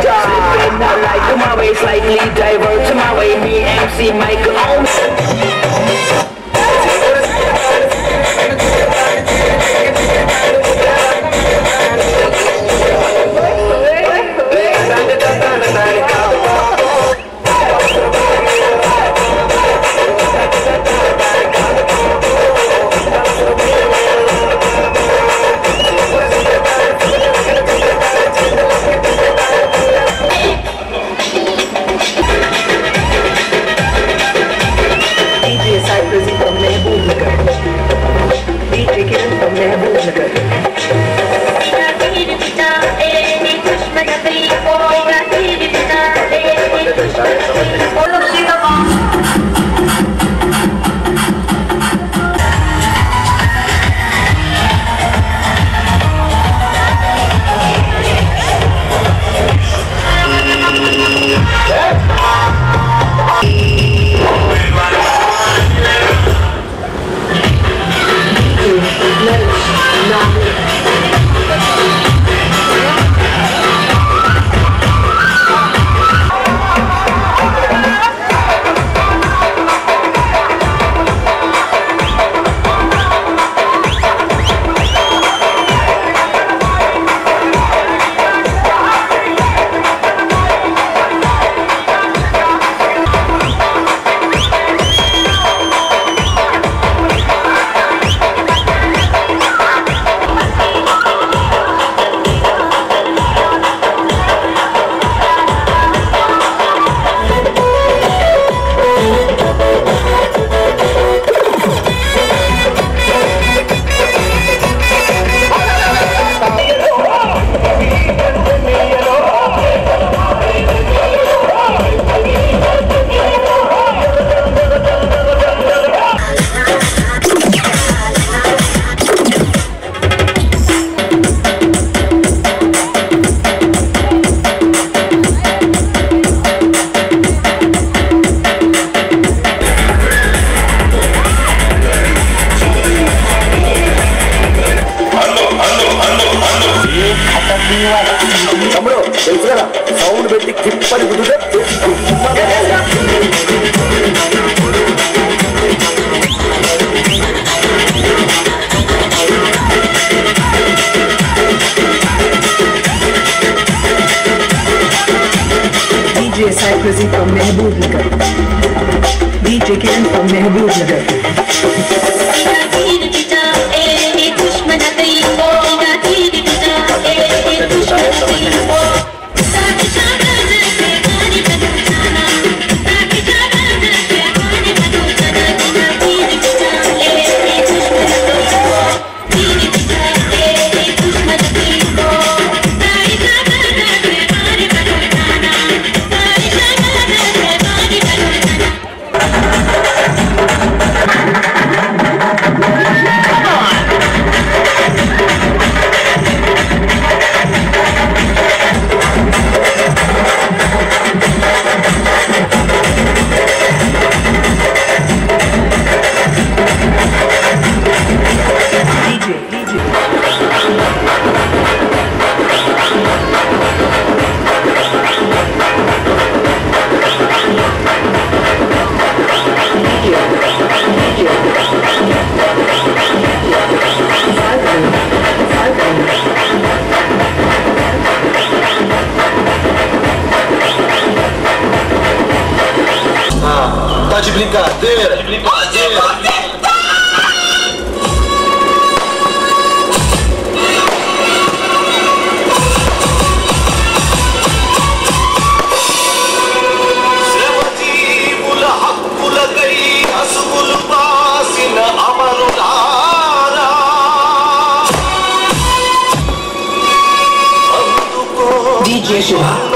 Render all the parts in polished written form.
Slipping I like my way, slightly divert to my way. Me MC Michael on. తమ్ముడు తెలుసు కదా sound పెట్టి కిప్పని కుదిరితే DJ Cypressy from Mehboob Nagar. DJ Kiran from Mehboob Nagar. Tá de brincadeira, de brincadeira. DJ Shiva.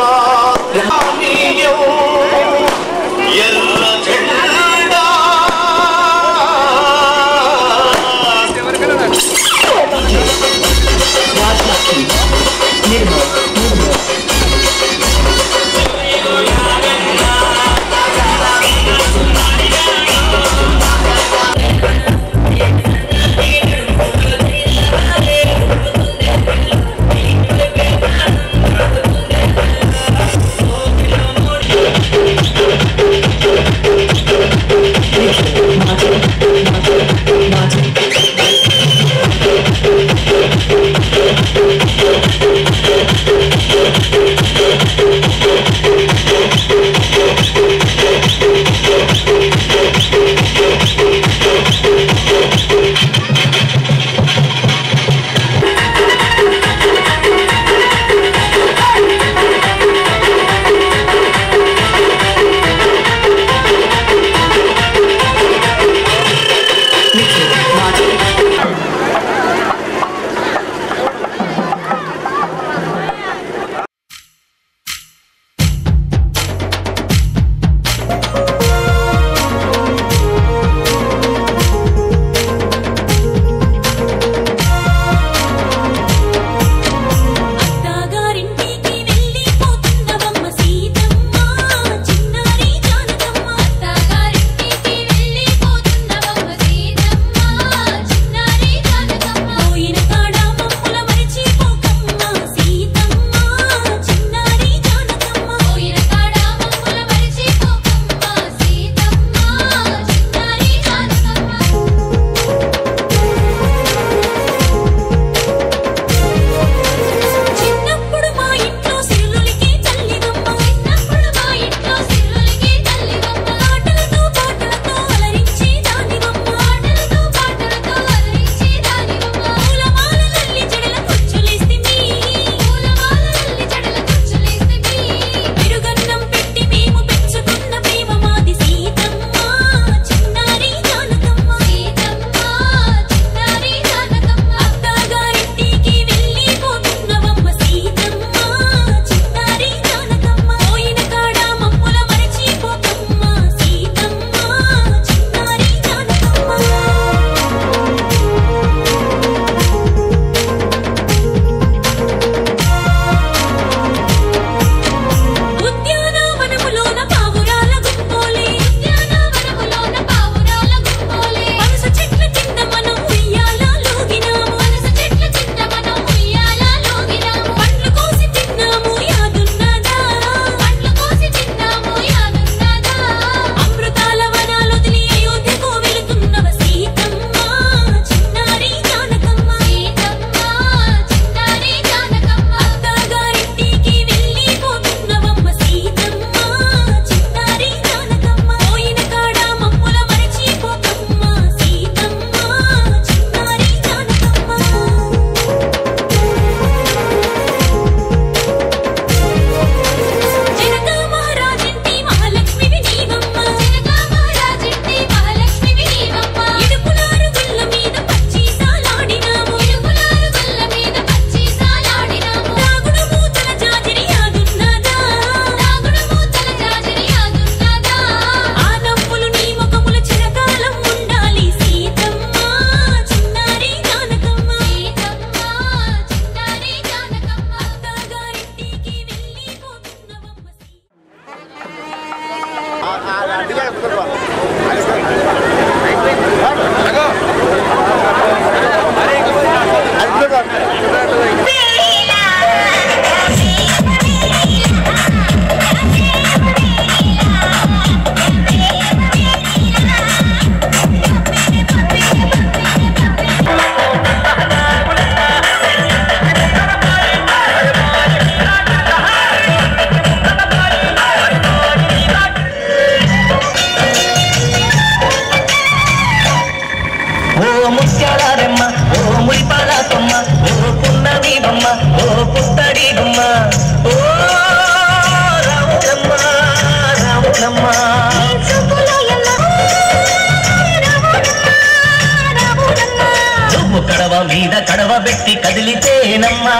కడవ మీద కడవ పెట్టి కదిలితేనమ్మా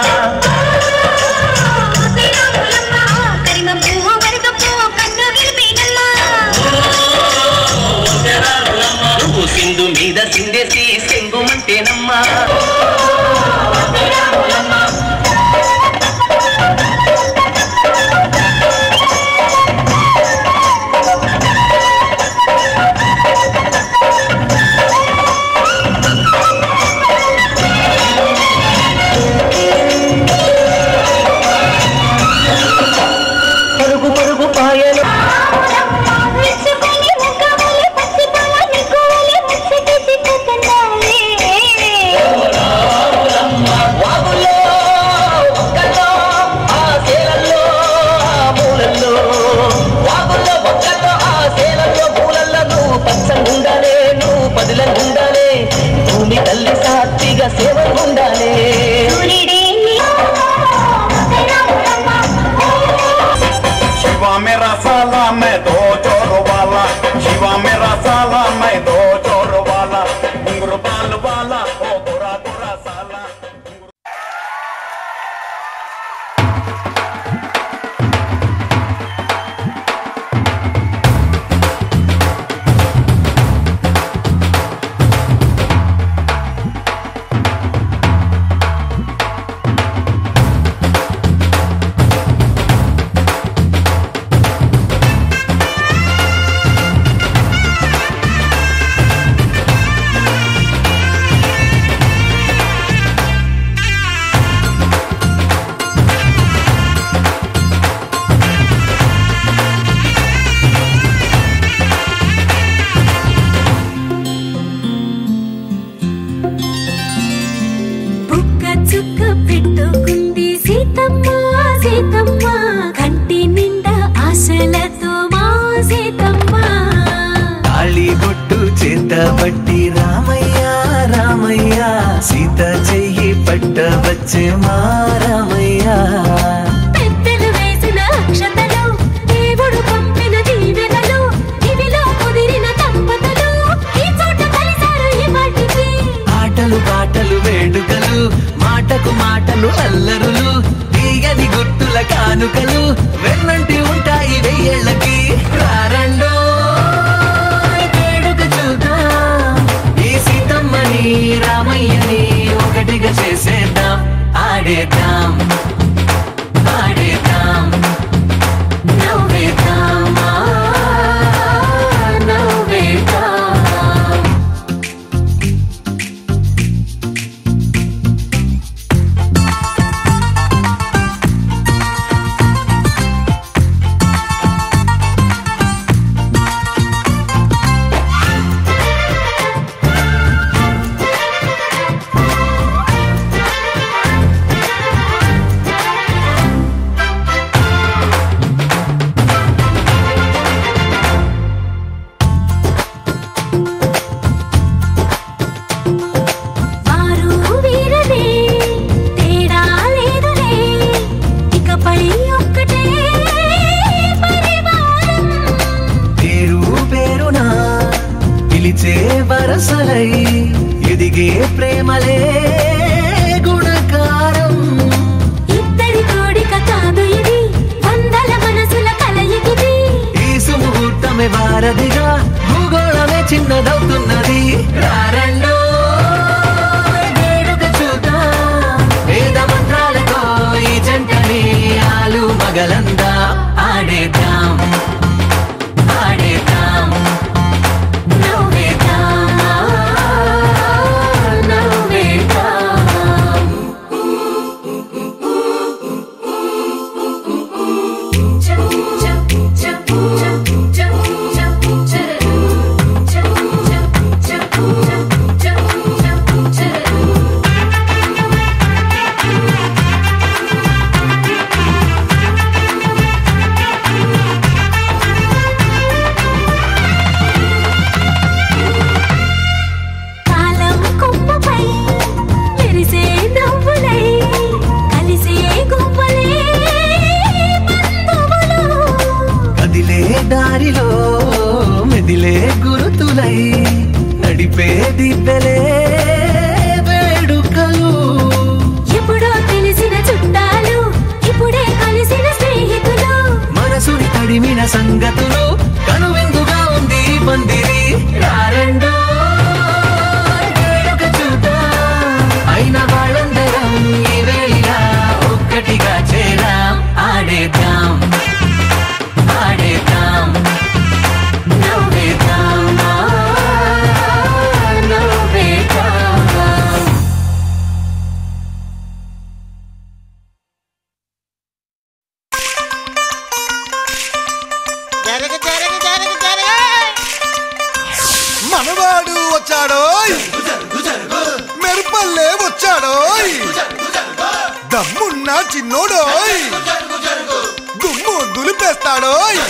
నువ్వు సింధు మీద సిందేసి సెంగుమంటేనమ్మా పట్టి రామయ్య రామయ్య సీత చెయ్యి పట్ట వచ్చే మా రామయ్య పెద్దలు వేసిన అక్షతలు దేవుడు పంపిన దీవెనలు ఇవిలో కుదిరిన దంపతులు ఈ చోట కలిసారు ఈ వాటికి ఆటలు పాటలు వేడుకలు మాటకు మాటలు అల్లరులు తీయని గుర్తుల కానుకలు వెన్నంటి ఉంటాయి వెయ్యేళ్ళకి రారండో రామయ్యని ఒకటిగా చేసేద్దాం ఆడేద్దాం ఆడేద్దాం నవ్వేద్దాం నవ్వేద్దాం వరసలై ఎదిగే ప్రేమలే గుణకారం ఇద్దరి కోడిక కాదు ఇది వందల మనసుల కలయికిది ఈ సుముహూర్తమే వారధిగా భూగోళమే చిన్నదవుతున్నది రారండో వేడుక చూద్దాం వేద మంత్రాలతో ఈ జంటని ఆలు మగలందా ఆడేద్దాం ఆడేద్దాం దారిలో మెదిలే గురుతులై నడిపే దిబ్బెలే వేడుకలు. ఎప్పుడో తెలిసిన చుట్టాలు ఇప్పుడే కలిసిన స్నేహితులు, మనసుని తడిమిన సంగతులు కనువిందుగా ఉంది పందిరి. రారెండో వేడుక చూద్దాం, అయిన వాళ్ళందరం ఈ వేళ ఒక్కటిగా చేరాం. ఆడేద్దాం ఆడేద్దాం నవ్వేద్దాం నవ్వేద్దాం. మనవాడు వచ్చాడోయ్, మెరుపల్లే వచ్చాడోయ్, దమ్మున్న చిన్నోడోయ్, దుమ్ము దులిపేస్తాడోయ్.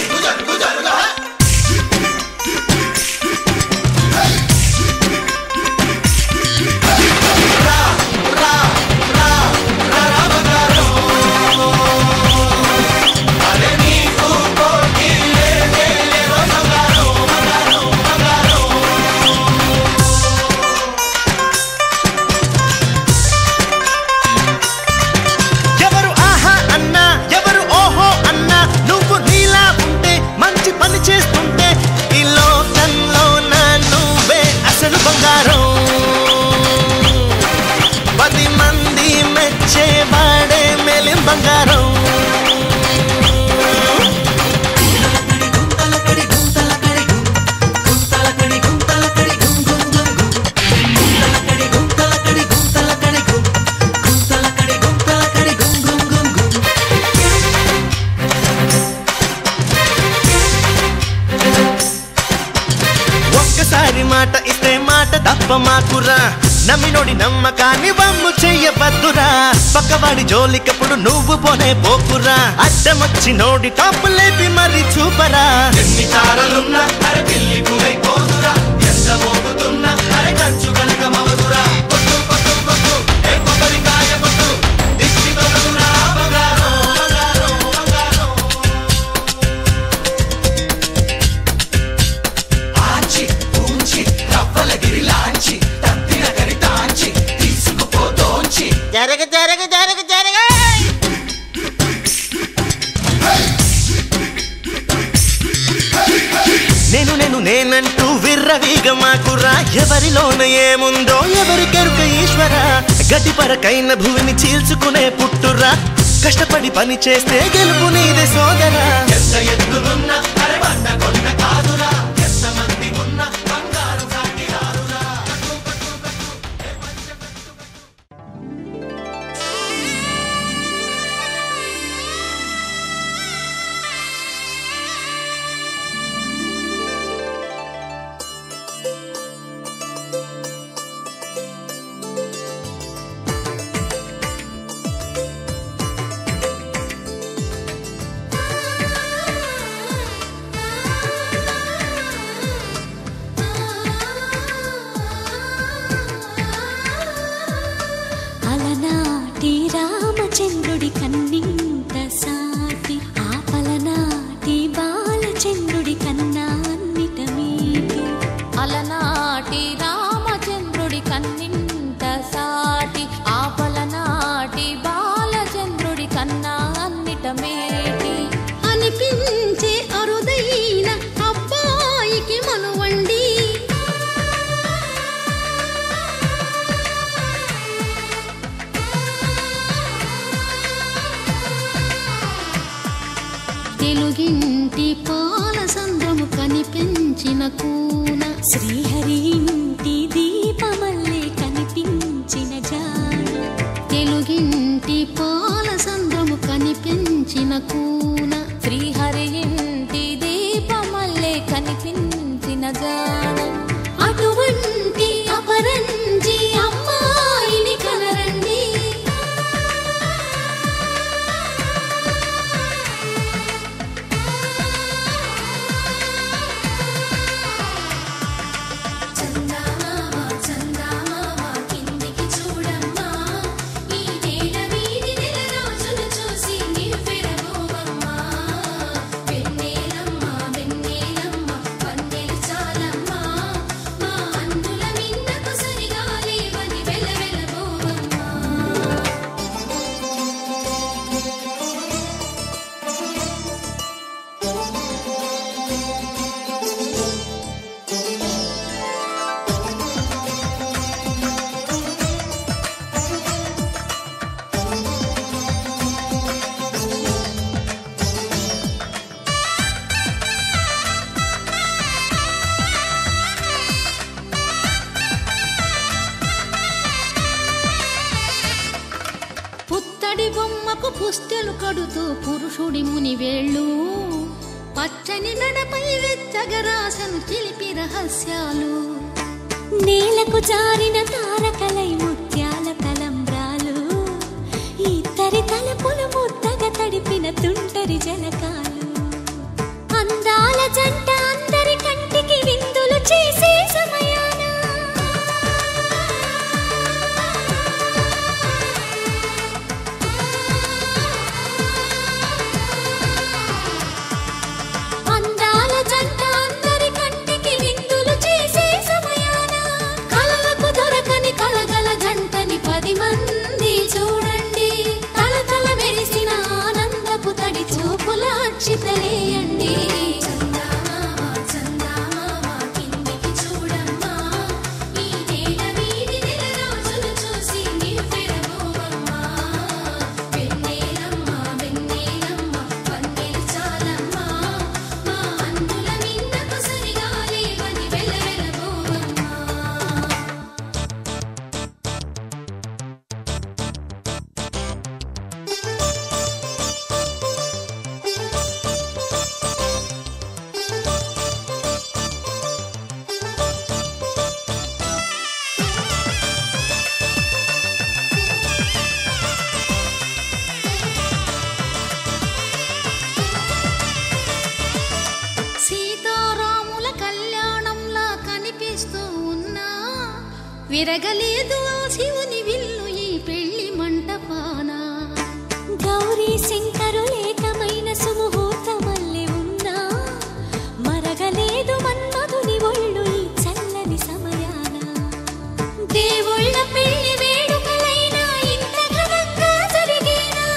మాట ఇస్తే మాట తప్ప మాకురా, నమ్మినోడి నమ్మకాన్ని వమ్ము చెయ్యబద్దురా. పక్కవాడి జోలికప్పుడు నువ్వు పోనే పోకురా, అడ్డమొచ్చి నోడి టాపు లేపి మరి చూపరా. ఎన్ని తారలున్నా అరే పిల్లి పులై పోదురా, ఎంత మోగుతున్నా అరే కంచు కనుక మవదురా. కొట్టు కొట్టు కొట్టు ఏ కొబ్బరికాయ కొట్టు, దిష్టి తొలగురా బంగారం బంగారం బంగారం. ఆచి పూంచి రవ్వల గిరిలాంచి తప్పిన కరితాంచి తీసుకుపోతోంచి జరగ జరగ జరగ జరగ. నేను నేను నేనంటూ విర్రవీగ మాకురా, ఎవరిలోన ఏముందో ఎవరికెరుక ఈశ్వర. గడ్డిపరకైన భూమిని చీల్చుకునే పుట్టురా, కష్టపడి పని చేస్తే గెలుపు నీదే సోదరా. ఎంత ఎత్తులున్నా అరే బండ కొండ కాదురా, ఎంత మంది ఉన్న బంగారు సాటి రారురా. అలనాటి రామచంద్రుడి కన్నింత సాటి, ఆపలనాటి బాలచంద్రుడి కన్నా అన్నిట మీటి. అలనాటి రామచంద్రుడి కన్నింత సాటి, ఆపలనాటి బాలచంద్రుడి కన్నా అన్నిట మేటి. అనిపించే అరుదైన అబ్బాయికి మనువండి, తెలుగింటి పాల సంద్రము కనిపించిన కూన, శ్రీహరి ఇంటి దీపమల్లే కనిపించిన జాన. తెలుగింటి పాల సంద్రము కనిపించిన కూన, శ్రీహరి ఇంటి దీపమల్లే కనిపించిన జాన. అటువంటి అపరంజి అమ్మాయిని కనరండి. చందమామ చందమామ కిందికి చూడమ్మా, ఈ నేల వీధి నెల రోజులు చూసి నివ్వెరబోవమ్మ. పుస్తెలు కడుతూ పురుషుడి ముని వేళ్ళు పచ్చని మెడపై వెచ్చగరాసను చిలిపి రహస్యాలు నేలకు జారిన తారకలై ముత్యాల తలంబ్రాలు ఇద్దరి తలపులు ముద్దగా తడిపిన తుంటరి జలకాలు అందాల జంట అందరి కంటికి విందులు చేసే సమయాన అందాల జంట అందరి కంటికి విందులు చేసే సమయాన కలలకు దొరకని కలగల జంటని 10 మంది చూడండి తలతల మెరిసిన ఆనందపు తడి చూపుల అక్షితలేయండి సీతారాముల కళ్యాణంలా కనిపిస్తూ ఉన్నా విరగలేదు ఆ శివుని విల్లు ఈ పెళ్లి మంటపాన గౌరీ శంకరులేకమైన సుముహూర్తమల్లె ఉన్నా మరగలేదు మన్మధుని ఒళ్ళు ఈ చల్లని సమయాన దేవుళ్ళ పెళ్లి వేడుకలైనా ఇంత ఘనంగా జరిగేనా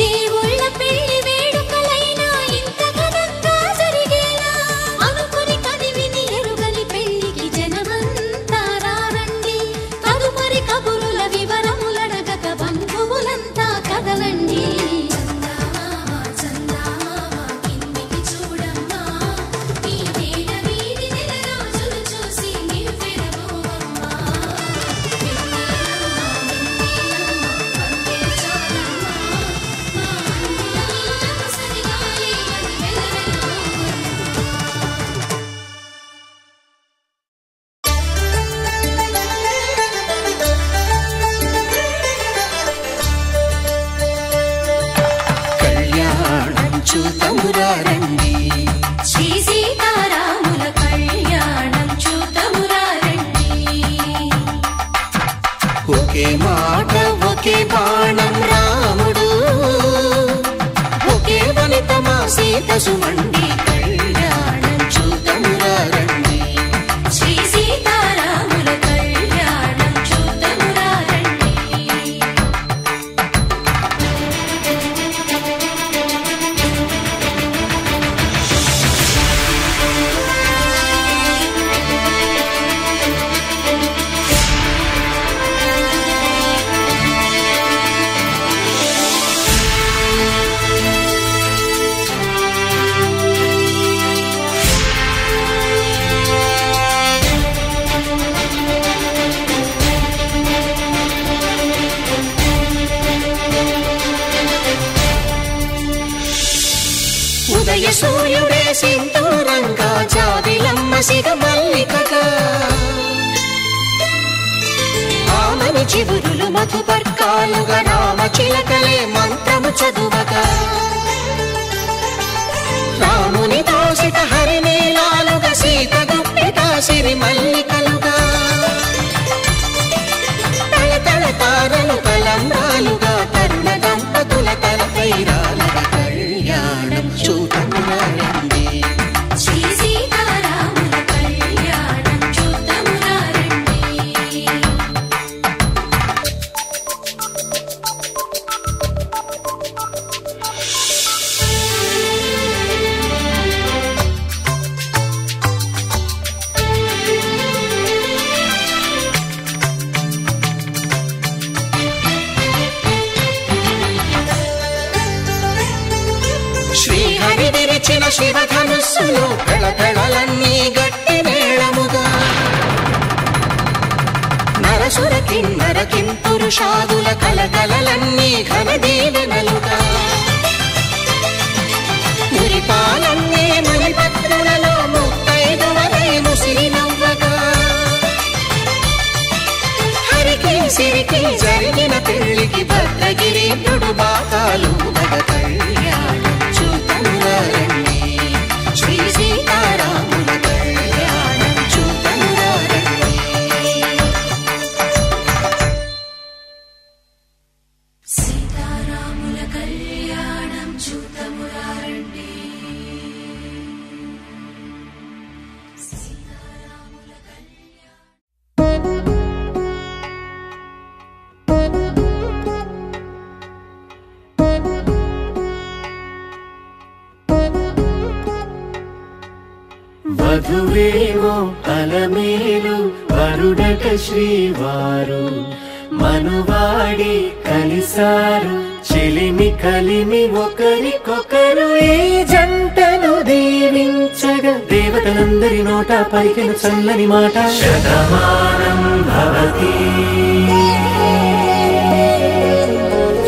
దేవుళ్ళ పెళ్లి వేడుకలైనా ఇంత ఘనంగా జరిగేలా అనుకుని కదివిని ఎరుగని పెళ్లికి జనమంతా రారండి తదుపరి కబురుల వివరములడగక బంధువులంతా కదలండి కిందికి చూడమ్మా ఈ వేళ వీధి నెల రోజులు చూసి నివ్వెరబోవమ్మా కళ్యాణం చూతమురారండి శ్రీ సీతారాముల కళ్యాణం చూతమురారండి ఒకే మాట ఒకే బాణం రాముడు ఒకే వనిత మా సీత సుమండి కళ్యాణం చూతమురారండి శ్రీ సీతారాముల కళ్యాణం చూతమురారండి ఉదయ సూర్యుడే సింధూరంగా జాబిలమ్మ సిగ మల్లికగా ఆమని చివురులు మధుపర్కాలుగా రామ చిలకలే మంత్రము చదువగా రాముని దోసిట హరినీలాలుగా సీత గుప్పిట సిరి మల్లికలుగా తల తల తారలు తలంబ్రాలుగా తరుణ దంపతుల తలపై రాలగా కళ్యాణం చూతమురారండి శ్రీ సీతారాముల కళ్యాణం చూతమురారండి శివధనుస్సులు పెళపెళలన్నీ గట్టి మేళముగా నరసుర కిన్నర కింపురుషాదుల కలకలలన్నీ ఘన దీవెనలుగా మురిపాలన్నీ మురిపత్రులలో ముత్తైదువలే ముసిరి నవ్వగా హరికి సిరికి జరిగిన పెళ్లికి భద్రగిరి నుడు బాకాలు మగ కళ్యాణం చూతమురారండి శ్రీ సీతారాముల కళ్యాణం చూతమురారండి సీతారాముల కళ్యాణం చూతమురారండి సీతారాముల కళ్యాణం వధువేమో అలమేలు వరుడట శ్రీవారు మనువాడి కలిసారు చెలిమి కలిమి ఒకరికొకరు ఈ జంటను దీవించగా దేవతలందరి నోట పలికిన చల్లని మాట శతమానం భవతి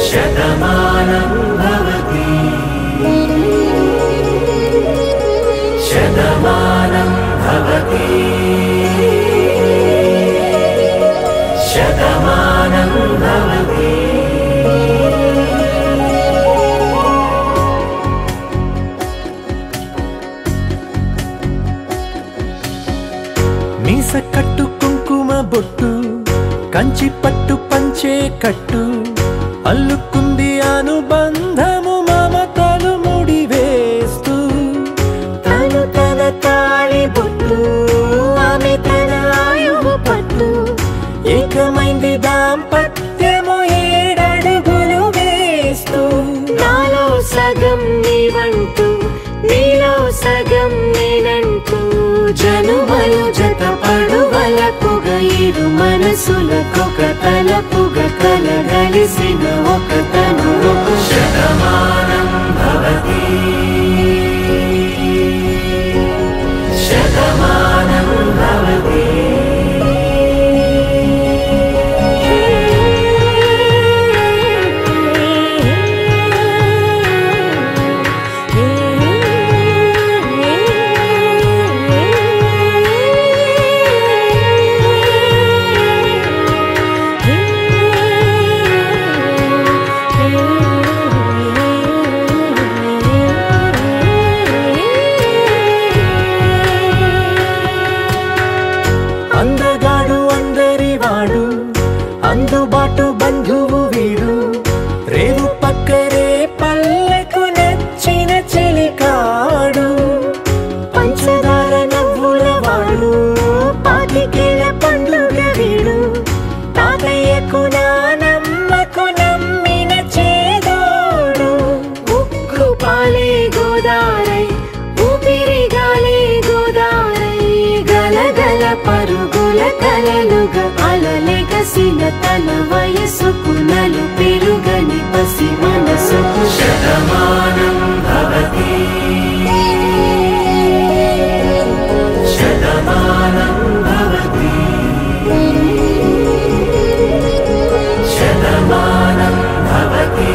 శతమానం భవతి శతమానం భవతి శతమానం భవతి మీస కట్టు కుంకుమ బొట్టు కంచి పట్టు పంచే కట్టు అల్లుకుంది అనుబంధము మమతలు ముడివేస్తూ తను తన తాళి బొట్టు ఆమె తన ఆయువు పట్టు ఏకమైంది దాంపత్యము 7 అడుగులు వేస్తూ నాలో సగం నీవంటూ నీలో సగం నేనంటూ జనుమలు జత పడువలపుగ ఇరు మనసులకొక తలపుగ కలగలిసిన ఒక తను శతమానం భవతి శతమానం భవతి అందగాడు అందరివాడు అందుబాటు బంధువు వీడు రేవు పక్కరే పల్లెకు నచ్చిన చెలికాడు పంచదార నవ్వుల వాడు పాతికేల పండుగ వీడు తాతయ్యకు నానమ్మకు నమ్మిన చేదోడు ఉక్కు పాలే గోదారై ఊపిరి గాలే గోదారై గలగల పరుగుల కలలుగా అలలెగసిన తన వయసుకు నలు పెరుగని పసి మనసుకు శతమానం భవతి శతమానం భవతి శతమానం భవతి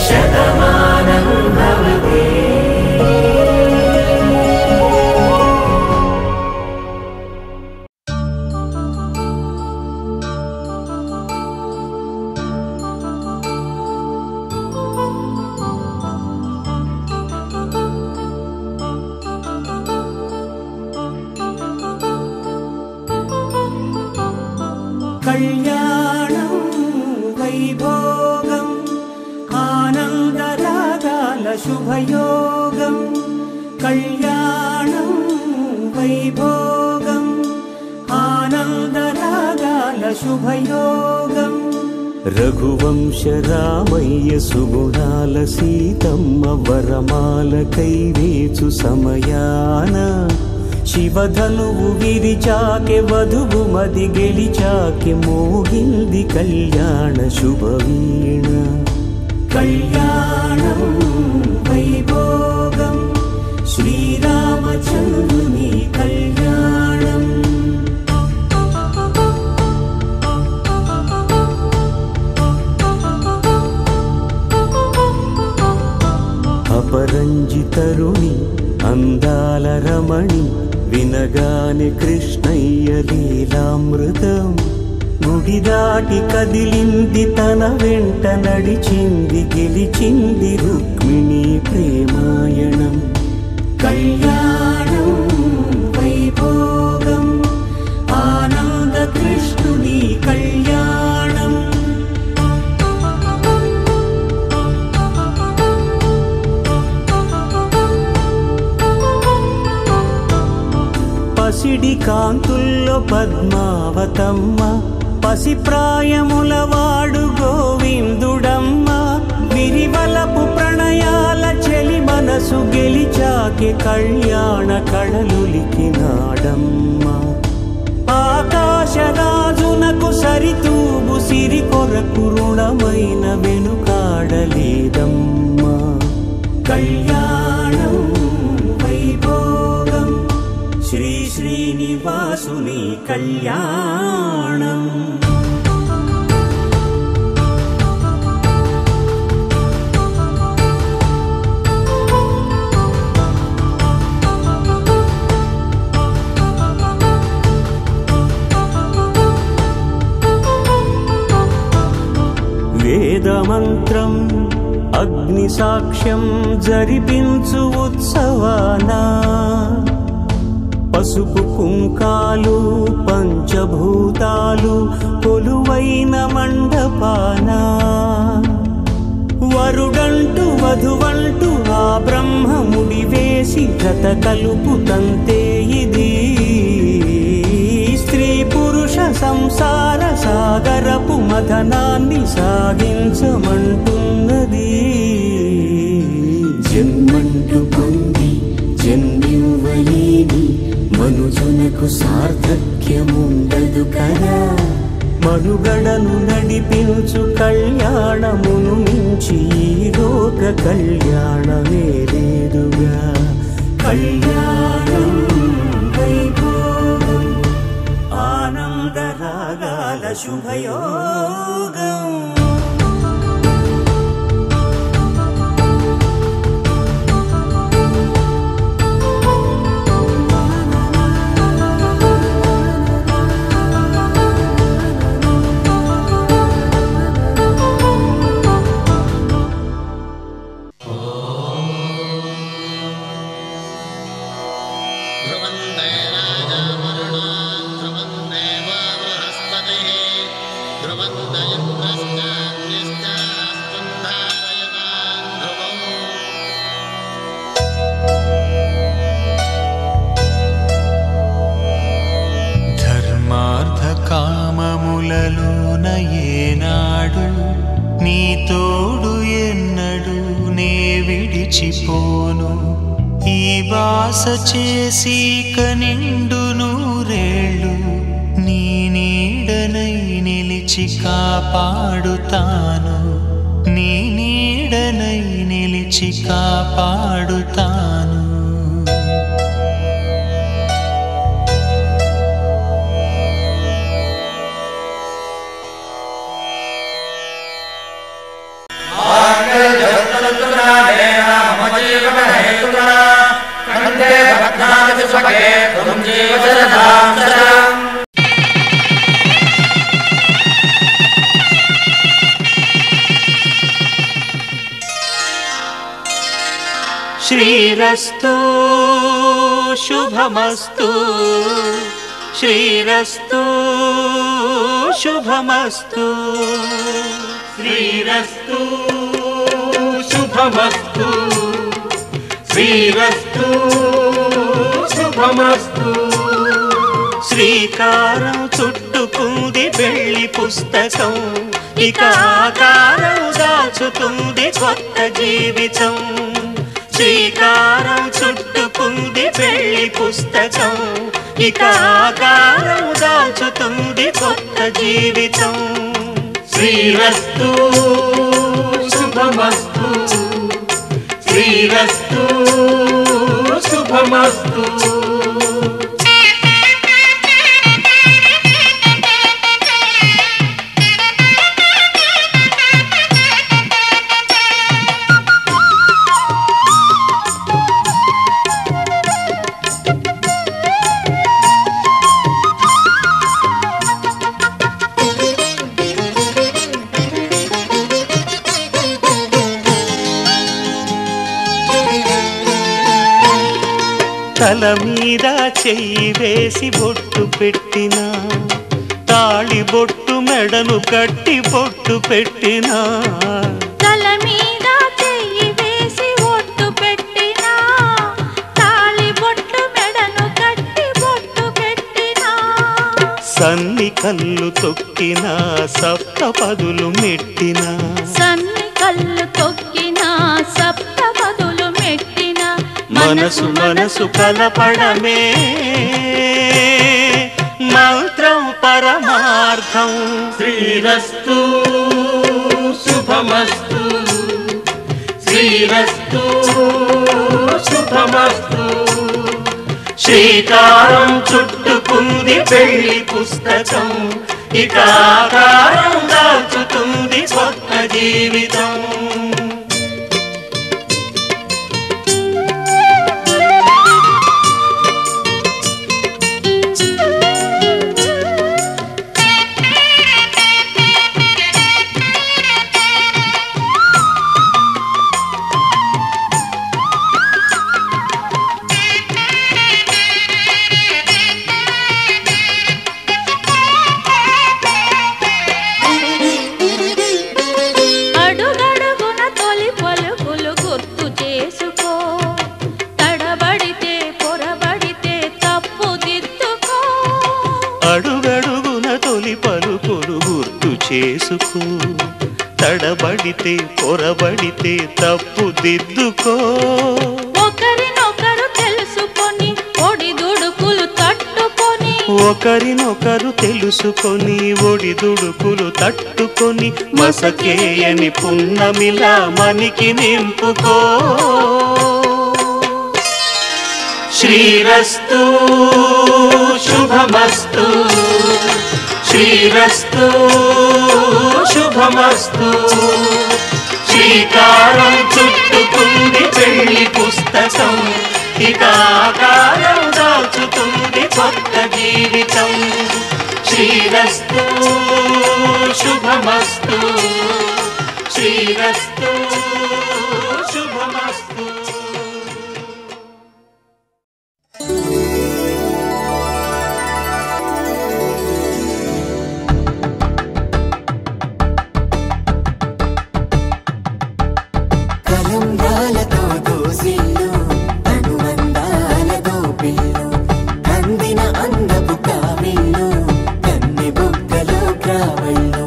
శతమానం భవతి కళ్యాణం వైభోగం ఆనందరాగాల శుభయోగం కళ్యాణం వైభోగం ఆనందరాగాల శుభయోగం రఘువంశ రామయ్య సుగుణాల సీతమ్మ వరమాల కైవేచు సమయాన శివధనువు విరిచాకె వధువు మది గెలిచాకె మోగింది కళ్యాణ శుభవీణ కళ్యాణం వైభోగం శ్రీరామచంద్రుని కళ్యాణం. అపరంజితరుణి అందాల రమణి వినగానే కృష్ణయ్య లీలామృతం. గుడి దాటి కదిలింది తన వెంట నడిచింది గెలిచింది రుక్మిణి ప్రేమాయణం. కళ్యాణం వైభోగం ఆనంద కృష్ణుని కళ్యాణం. పసిడి కాంతుల్లో పద్మావతమ్మ పసిప్రాయముల వాడు గోవిందుడమ్మ. విరివలపు ప్రణయాల చెలి మనసు గెలిచాకే కళ్యాణ కళలులికినాడమ్మ. ఆకాశరాజునకు సరితూగు సిరి కొరకు రుణమైన వెనుకాడలేదమ్మ. కళ్యాణం వైభోగం శ్రీ శ్రీనివాసుని కళ్యాణం. వేదమంత్రం అగ్ని సాక్ష్యం జరిపించు ఉత్సవానా. పసుపు కుంకాలు పంచభూతాలు కొలువైన మండపాన. వరుడంటూ వధువంటూ ఆ బ్రహ్మముడి వేసి జత కలుపుతంతే ఇది. స్త్రీ పురుష సంసార సాగరపు మథనాన్ని సాగించమంటున్నది. జన్మంటూ పొంది జన్మివ్వలేని మనుజునకు సార్థక్యముండదు కదా. మనుగడను నడిపించు కళ్యాణమును మించి ఈ లోక కళ్యాణమే లేదుగా. కళ్యాణం వైభోగం ఆనంద రాగాల శుభయోగం. కామములలోన ఏనాడు నీ తోడు ఎన్నడు నే విడిచిపోను. ఈ బాస చేసి కనిండు నూరేళ్ళు నీ నీడనై నిలిచి కాపాడుతాను. నీ నీడనై నిలిచి కాపాడుతాను. శ్రీరస్తు శుభమస్తు శ్రీరస్తు శుభమస్తు శ్రీరస్తు శుభమస్తు శ్రీరస్తు శుభమస్తు. శ్రీకారం చుట్టుకుంది పెళ్లి పుస్తకం, ఇక ఆకారం దాచుతుంది కొత్త జీవితం. శ్రీకారం చుట్టుకుంది పెళ్లి పుస్తకం, ఇక ఆకారం దాచుతుంది కొత్త జీవితం. శ్రీరస్తు శుభమస్తు శ్రీరస్తు శుభమస్తు. తల మీద చెయ్యి వేసి బొట్టు పెట్టినా తాళి బొట్టు మెడను కట్టి బొట్టు పెట్టినా తల మీద చెయ్యి వేసి బొట్టు పెట్టినా తాళి బొట్టు మెడను కట్టి బొట్టు పెట్టినా సన్ని కళ్ళు తొక్కినా సప్తపదులు మెట్టినా సన్ని కళ్ళు తొక్కినా సప్తపదులు మెట్టినా మనసు మనసు కలపడమే మంత్రం పరమార్థం. శ్రీరస్తు శుభమస్తు శ్రీరస్తు శుభమస్తు. శ్రీకారం చుట్టుకుంది పెళ్లి పుస్తకం ఇక ఆకారం దాచుతుంది కొత్త జీవితం. చేసుకో తడబడితే పొరబడితే తప్పు దిద్దుకో. ఒకరినొకరు తెలుసుకొని ఒడిదుడుకులు తట్టుకొని ఒకరినొకరు తెలుసుకొని ఒడిదుడుకులు తట్టుకొని మసకేయని పున్నమిలా మనికి నింపుకో. శ్రీరస్తు శుభమస్తు శ్రీరస్తు శుభమస్తు. శ్రీకారం చుట్టుకుంది పెళ్లి పుస్తకం ఇక ఆకారం దాచుతుంది కొత్త జీవితం. శ్రీరస్తు శుభమస్తు శ్రీరస్తు శుభమస్తు. కలంబ్రాలతో దోసిళ్ళు అనువందాలతో పిల్లు కందిన అందపు కావిళ్ళు కన్నె బొక్కలో క్రావళ్ళు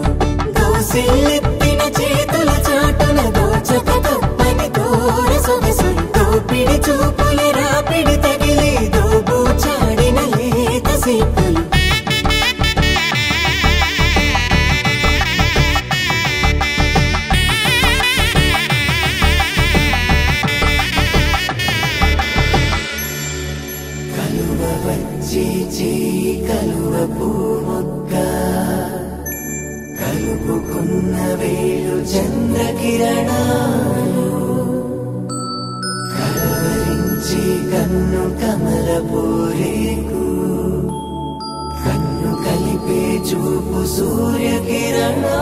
దోసిళ్ళెత్తిన చేతుల చాటున దోచక తప్పని దూర సొగసులు దోపిడి చూపుల రాపిడి తగిలి దోబూచాడిన లేత సీపులు కలువ పూమొక్క కలుపుకున్న వేలు చంద్రకిరణాలు కలవరించి కన్ను కమల పూరేకు కన్ను కలిపే చూపు సూర్యకిరణాలు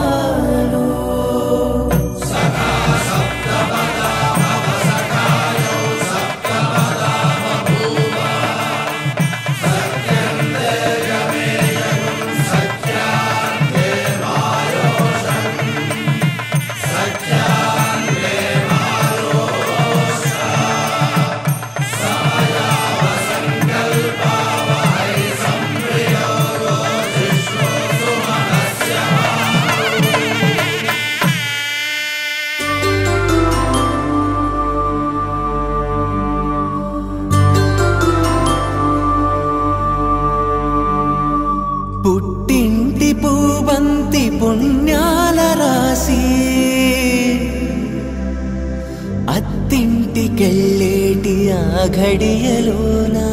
పుట్టింటి పూబంతి పుణ్యాల రాసి ఇంటికెళ్ళేటి ఆ ఘడియలోనా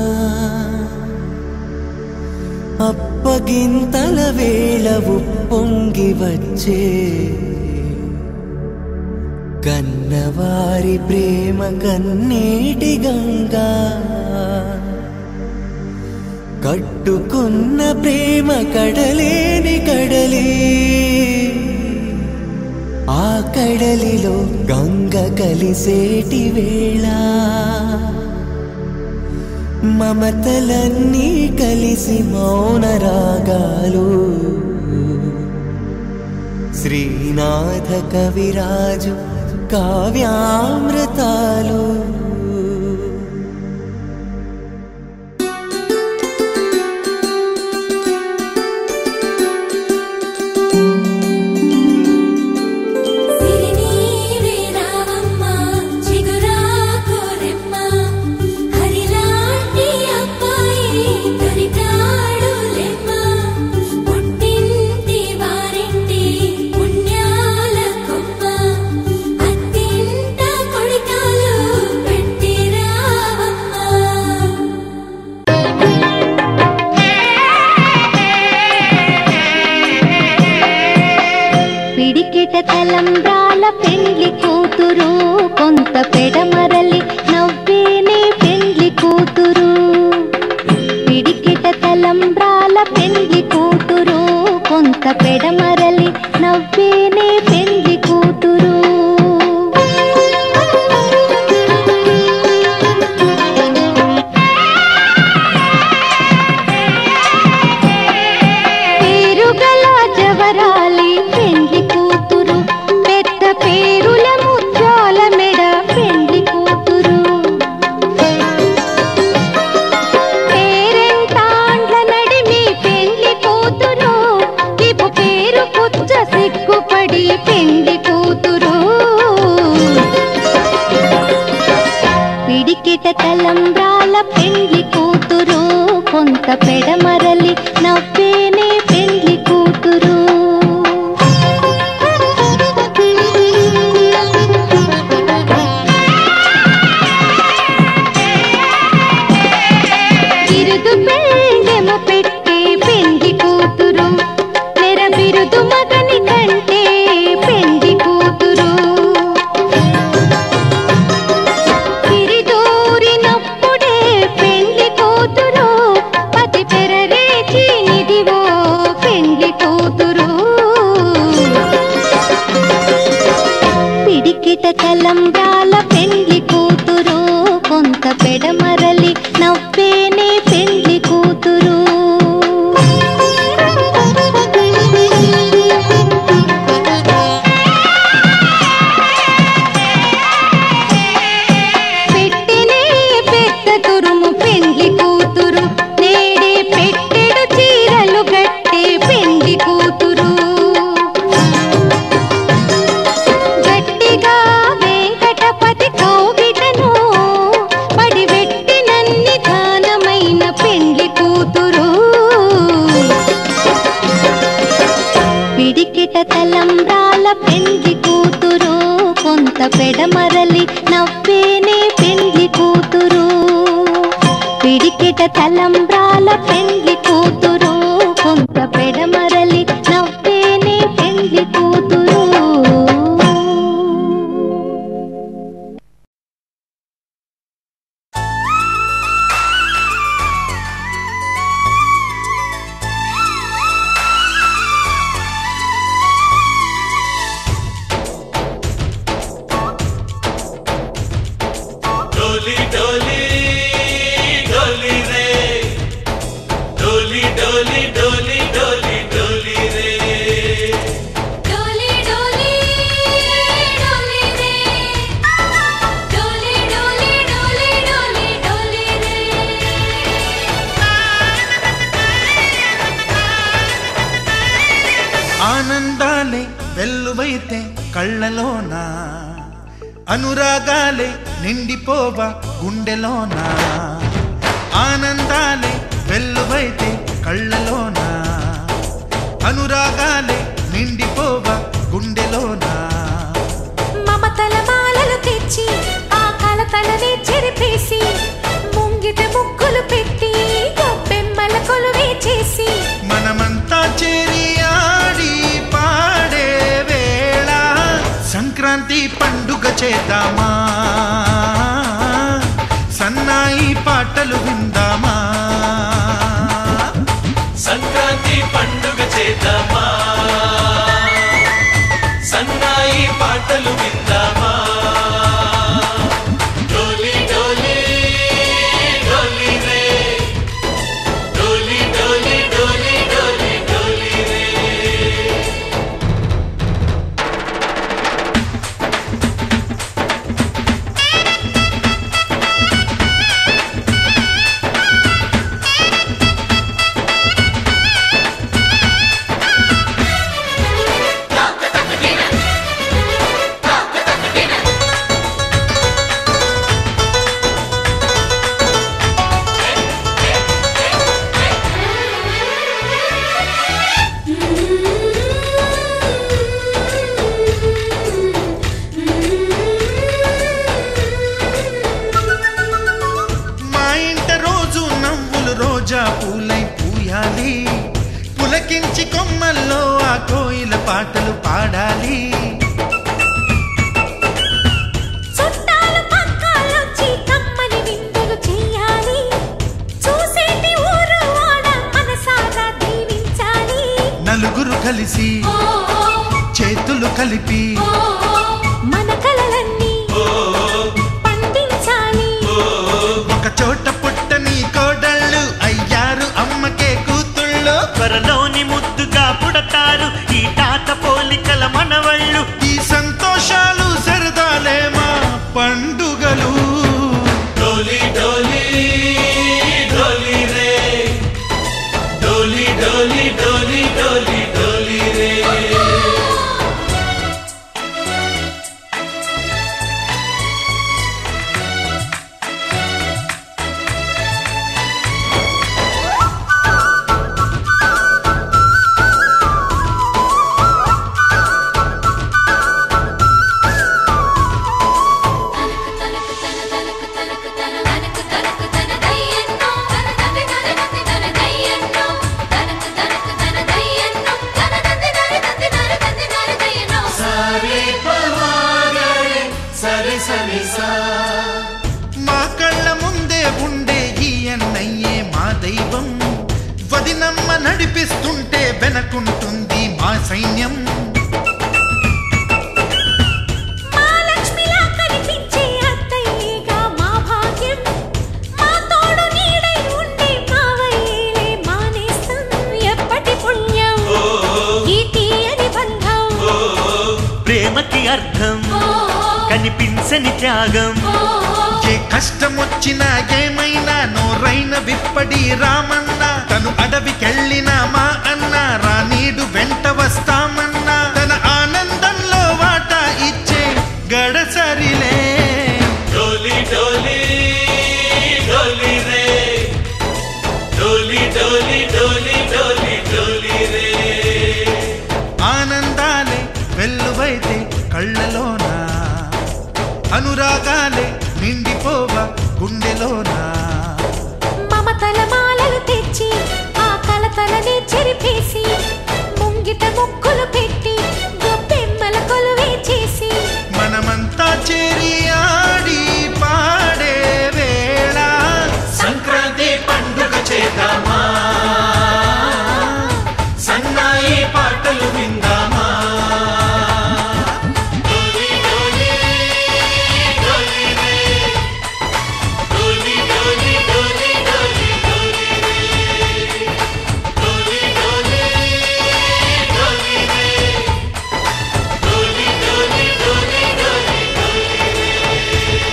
అప్పగింతల వేళ ఉప్పొంగి వచ్చే కన్నవారి ప్రేమ కన్నీటి గంగా కట్టుకున్న ప్రేమ కడలేని కడలి ఆ కడలిలో గంగ కలిసేటి వేళ మమతలన్నీ కలిసి మౌన రాగాలు శ్రీనాథ కవిరాజు కావ్యామృతాలు తలంబ్రాల పెండ్లి కూతురు కొంత పెడమరలి నవ్వేనే పెండ్లి కూతురు పిడికిట తలంబ్రాల పెండ్లి కూతురు కొంత పెడమరలి నవ్వేనే పెండ్లి కూతురు పేరుగల జవరాలి పెండ్లి కూతురు పెద్ద పేరుల ముత్యాల మెడ పెండ్లి కూతురు పేరెంటాండ్ల నడిమి పెండ్లి కూతురు విపు పేరు పుచ్చ సిగ్గుపడి పెండ్లి కూతురు పిడికిట తలంబ్రాల పెండ్లి కూతురు కొంత పెడమరలి నవ్వేనే పెండ్లి కూతురు బిరుదు పెండెమ పెట్టే పెండ్లి కూతురు నెర బిరుదు మగని కంటే పెండ్లి కూతురు తిరిదూరినప్పుడే పెండ్లి కూతురు పతి పెరరేచి నిదివో పెండ్లి కూతురు పిడికిట తలంబ్రాల పెండ్లి కూతురు కొంత పెడమరలి నవ్వేనే పెండ్లి కూతురు పెట్టెనే పెద్ద తురుము పెండ్లి కూతురు నేడే పెట్టెడు చీరలు గట్టే పెండ్లి కూతురు గట్టిగా వెంకటపతి కౌగిటను పడివెట్టినన్ని దానమైన పెండ్లి కూతురు పిడికిట తలంబ్రాల పెండ్లి కూతురు కొంత పెడమరలి నవ్వేనే పెండ్లి కూతురు పిడికిట తలంబ్రాల పెండ్లి కూతురు కొంత పెడమరలి నవ్వేనే పెండ్లి కూతురు डोली डोली डोली रे डोली डोली डोली डोली डोली रे डोली डोली डोली रे डोली डोली डोली डोली डोली रे ఆనందాలే వెల్లువైతే కళ్ళలోన అనురాగాలే నిండిపోవా గుండెలోన ఆనందాలే వెల్లువైతే కళ్ళలోన అనురాగాలే నిండిపోవా గుండెలోన మమతల మాలలు తెచ్చి ఆ కలతల నింపేసి ముంగిట ముగ్గులు పెట్టి గొప్పెమ్మల కొలువే చేసి మనమంతా చేరి ఆడి పాడే వేళ సంక్రాంతి పండుగ చేద్దామా సన్నాయి పాటలు విందామా సంక్రాంతి పండుగ చేద్దామా సన్నాయి పాటలు విందామా డోలి డోలి డోలి రే డోలి డోలి డోలి డోలి డోలి రే రోజా పూలై పూయాలి పులకించి కొమ్మల్లో ఆ కోయిల పాటలు పాడాలి చుట్టాలు పక్కాలొచ్చి కమ్మని విందులు చేయాలి చూసేటి ఊరు వాడ మనసారా దీవించాలి నలుగురు కలిసి చేతులు కలిపి మన కలలన్నీ పండించాలి ఒక చోట పుట్టని కోడళ్ళు అయ్యారు అమ్మకే కూతుళ్ళు త్వరలోని ముద్దుగా పుడతారు ఈ తాత పోలికల మనవళ్ళు ఈ సంతోషాలు సరదాలే మా పండుగలు డోలి డోలి డోలి రే డోలి డోలి డోలి డోలి డోలి రే మా కళ్ళ ముందే ఉండే ఈ అన్నయ్యే మా దైవం వదినమ్మ నడిపిస్తుంటే వెనకుంటుంది మా సైన్యం మా లక్ష్మిలా కనిపించే అత్తయ్యేగా మా భాగ్యం మా తోడు నీడై ఉండే మావయ్యేలే మానేస్తం ఎప్పటి పుణ్యం ఈ తీయని బంధం ప్రేమకి అర్థం కనిపించని త్యాగం ఏ కష్టం వచ్చినా ఏమైనా నోరైన విప్పడి రామన్నా తను అడవికెళ్ళినా మా అన్న రానీడు వెంట వస్తామన్నా తన ఆనందంలో వాటా ఇచ్చే గడసరిలే డోలి డోలి డోలి రే డోలి డోలి డోలి